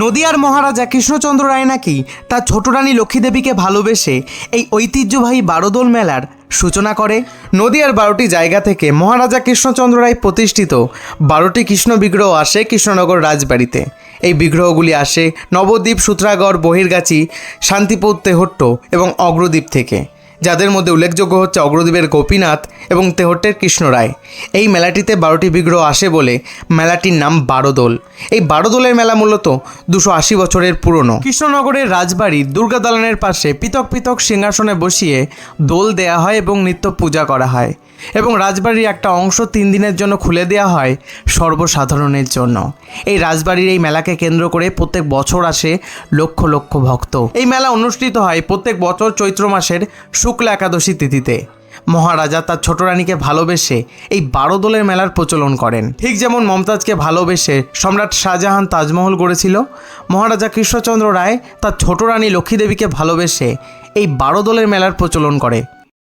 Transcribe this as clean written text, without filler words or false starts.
নদিয়ার মহারাজা কৃষ্ণচন্দ্র রায় নাকি তার ছোট রানী লক্ষ্মীদেবীকে ভালোবেসে এই ঐতিহ্যবাহী বারোদোল মেলার সূচনা করে। নদিয়ার 12টি জায়গা থেকে মহারাজা কৃষ্ণচন্দ্র রায় প্রতিষ্ঠিত 12টি কৃষ্ণ বিগ্রহ আসে কৃষ্ণনগর রাজবাড়িতে। এই বিগ্রহগুলি আসে নবদ্বীপ, সূত্রাগড়, বহির্গাছি, শান্তিপুর, তেহট্ট এবং অগ্রদ্বীপ থেকে, যাদের মধ্যে উল্লেখযোগ্য হচ্ছে অগ্রদ্বীপের গোপীনাথ এবং তেহট্টের কৃষ্ণ রায়। এই মেলাটিতে 12টি বিগ্রহ আসে বলে মেলাটির নাম বারোদোল। এই বারোদোলের মেলা মূলত 280 বছরের পুরনো। কৃষ্ণনগরের রাজবাড়ির দুর্গা দালানের পাশে পৃথক পৃথক সিংহাসনে বসিয়ে দোল দেয়া হয় এবং নিত্য পূজা করা হয়, এবং রাজবাড়ির একটা অংশ 3 দিনের জন্য খুলে দেওয়া হয় সর্বসাধারণের জন্য। এই রাজবাড়ির এই মেলাকে কেন্দ্র করে প্রত্যেক বছর আসে লক্ষ লক্ষ ভক্ত। এই মেলা অনুষ্ঠিত হয় প্রত্যেক বছর চৈত্র মাসের শুক্লা একাদশী তিথিতে। মহারাজা তার ছোট রানীকে ভালোবেসে এই বারোদোলের মেলার প্রচলন করেন। ঠিক যেমন মমতাজকে ভালোবেসে সম্রাট শাহজাহান তাজমহল গড়েছিল, মহারাজা কৃষ্ণচন্দ্র রায় তার ছোট রানী লক্ষ্মীদেবীকে ভালোবেসে এই বারোদোলের মেলার প্রচলন করে।